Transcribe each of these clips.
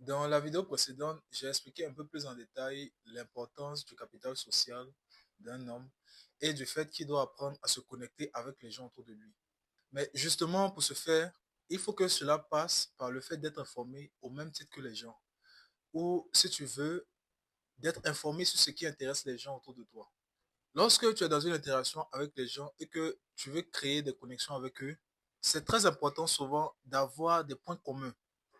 Dans la vidéo précédente, j'ai expliqué un peu plus en détail l'importance du capital social d'un homme et du fait qu'il doit apprendre à se connecter avec les gens autour de lui. Mais justement, pour ce faire, il faut que cela passe par le fait d'être informé au même titre que les gens. Ou, si tu veux, d'être informé sur ce qui intéresse les gens autour de toi. Lorsque tu es dans une interaction avec les gens et que tu veux créer des connexions avec eux, c'est très important souvent d'avoir des points communs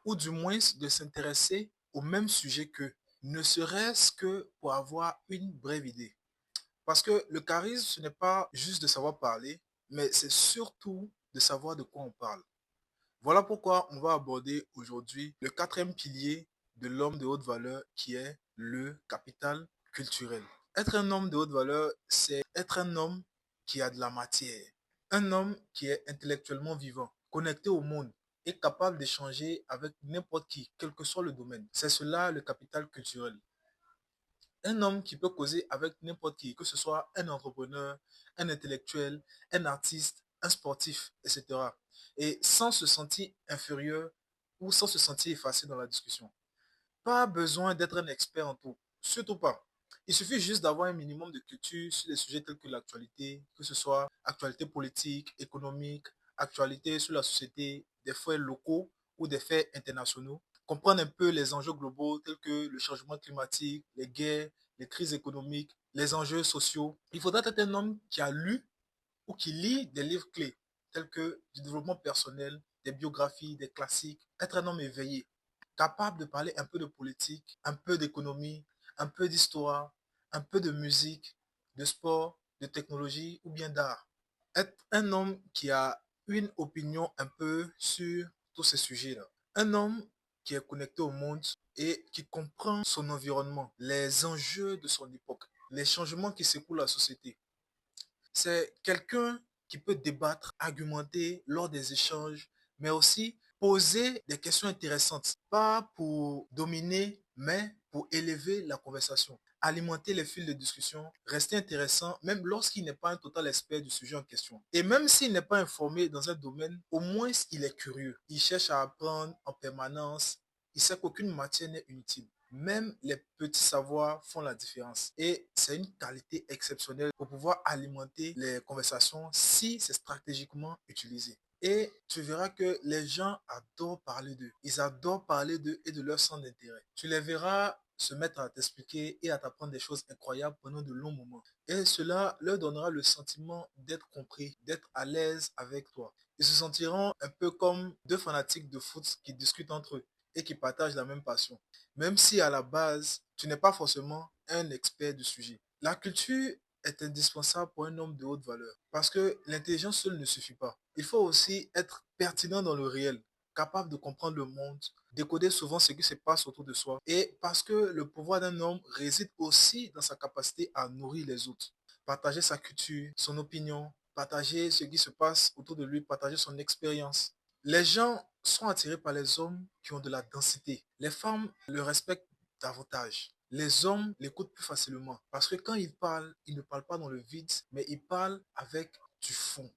ou du moins de s'intéresser au même sujet qu'eux, ne serait-ce que pour avoir une brève idée. Parce que le charisme, ce n'est pas juste de savoir parler, mais c'est surtout de savoir de quoi on parle. Voilà pourquoi on va aborder aujourd'hui le quatrième pilier de l'homme de haute valeur qui est le capital culturel. Être un homme de haute valeur, c'est être un homme qui a de la matière, un homme qui est intellectuellement vivant, connecté au monde et capable d'échanger avec n'importe qui, quel que soit le domaine. C'est cela le capital culturel. Un homme qui peut causer avec n'importe qui, que ce soit un entrepreneur, un intellectuel, un artiste, un sportif, etc. Et sans se sentir inférieur ou sans se sentir effacé dans la discussion. Pas besoin d'être un expert en tout, surtout pas. Il suffit juste d'avoir un minimum de culture sur des sujets tels que l'actualité, que ce soit actualité politique, économique, actualité sur la société, des faits locaux ou des faits internationaux. Comprendre un peu les enjeux globaux tels que le changement climatique, les guerres, les crises économiques, les enjeux sociaux. Il faudra être un homme qui a lu ou qui lit des livres clés tels que du développement personnel, des biographies, des classiques. Être un homme éveillé, capable de parler un peu de politique, un peu d'économie, un peu d'histoire, un peu de musique, de sport, de technologie ou bien d'art. Être un homme qui a une opinion un peu sur tous ces sujets-là. Un homme qui est connecté au monde et qui comprend son environnement, les enjeux de son époque, les changements qui secouent la société. C'est quelqu'un qui peut débattre, argumenter lors des échanges, mais aussi poser des questions intéressantes, pas pour dominer, mais pour élever la conversation, alimenter les fils de discussion, rester intéressant, même lorsqu'il n'est pas un total expert du sujet en question. Et même s'il n'est pas informé dans un domaine, au moins il est curieux. Il cherche à apprendre en permanence. Il sait qu'aucune matière n'est inutile. Même les petits savoirs font la différence. Et c'est une qualité exceptionnelle pour pouvoir alimenter les conversations si c'est stratégiquement utilisé. Et tu verras que les gens adorent parler d'eux. Ils adorent parler d'eux et de leur centre d'intérêt. Tu les verras se mettre à t'expliquer et à t'apprendre des choses incroyables pendant de longs moments. Et cela leur donnera le sentiment d'être compris, d'être à l'aise avec toi. Ils se sentiront un peu comme deux fanatiques de foot qui discutent entre eux et qui partagent la même passion. Même si à la base, tu n'es pas forcément un expert du sujet. La culture est indispensable pour un homme de haute valeur parce que l'intelligence seule ne suffit pas. Il faut aussi être pertinent dans le réel, capable de comprendre le monde, décoder souvent ce qui se passe autour de soi. Et parce que le pouvoir d'un homme réside aussi dans sa capacité à nourrir les autres. Partager sa culture, son opinion, partager ce qui se passe autour de lui, partager son expérience. Les gens sont attirés par les hommes qui ont de la densité. Les femmes le respectent davantage. Les hommes l'écoutent plus facilement parce que quand ils parlent, ils ne parlent pas dans le vide, mais ils parlent avec du fond.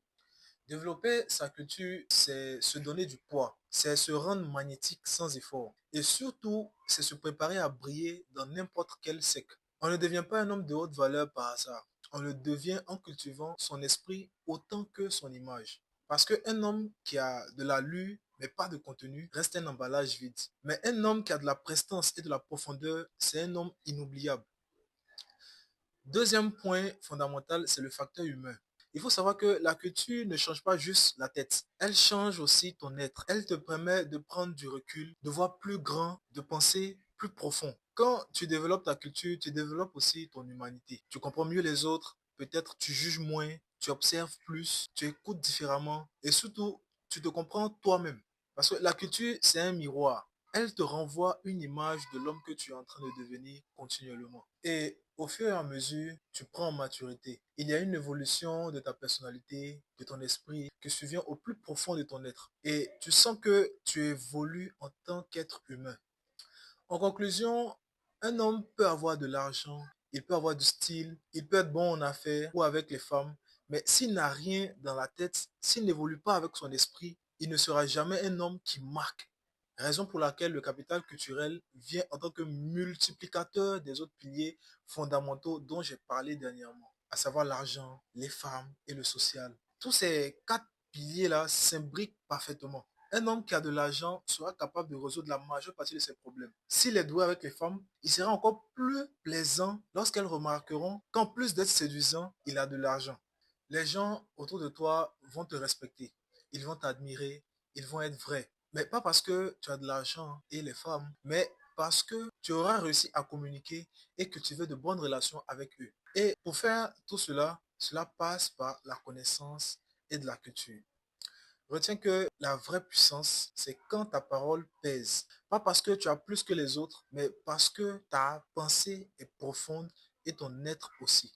Développer sa culture, c'est se donner du poids, c'est se rendre magnétique sans effort. Et surtout, c'est se préparer à briller dans n'importe quel secteur. On ne devient pas un homme de haute valeur par hasard. On le devient en cultivant son esprit autant que son image. Parce qu'un homme qui a de l'allure, mais pas de contenu, reste un emballage vide. Mais un homme qui a de la prestance et de la profondeur, c'est un homme inoubliable. Deuxième point fondamental, c'est le facteur humain. Il faut savoir que la culture ne change pas juste la tête, elle change aussi ton être. Elle te permet de prendre du recul, de voir plus grand, de penser plus profond. Quand tu développes ta culture, tu développes aussi ton humanité. Tu comprends mieux les autres, peut-être tu juges moins, tu observes plus, tu écoutes différemment et surtout, tu te comprends toi-même. Parce que la culture, c'est un miroir. Elle te renvoie une image de l'homme que tu es en train de devenir continuellement. Et au fur et à mesure, tu prends en maturité. Il y a une évolution de ta personnalité, de ton esprit, qui survient au plus profond de ton être. Et tu sens que tu évolues en tant qu'être humain. En conclusion, un homme peut avoir de l'argent, il peut avoir du style, il peut être bon en affaires ou avec les femmes, mais s'il n'a rien dans la tête, s'il n'évolue pas avec son esprit, il ne sera jamais un homme qui marque Raison pour laquelle le capital culturel vient en tant que multiplicateur des autres piliers fondamentaux dont j'ai parlé dernièrement, à savoir l'argent, les femmes et le social. Tous ces quatre piliers-là s'imbriquent parfaitement. Un homme qui a de l'argent sera capable de résoudre la majeure partie de ses problèmes. S'il est doué avec les femmes, il sera encore plus plaisant lorsqu'elles remarqueront qu'en plus d'être séduisant, il a de l'argent. Les gens autour de toi vont te respecter, ils vont t'admirer, ils vont être vrais. Mais pas parce que tu as de l'argent et les femmes, mais parce que tu auras réussi à communiquer et que tu veux de bonnes relations avec eux. Et pour faire tout cela, cela passe par la connaissance et de la culture. Retiens que la vraie puissance, c'est quand ta parole pèse. Pas parce que tu as plus que les autres, mais parce que ta pensée est profonde et ton être aussi.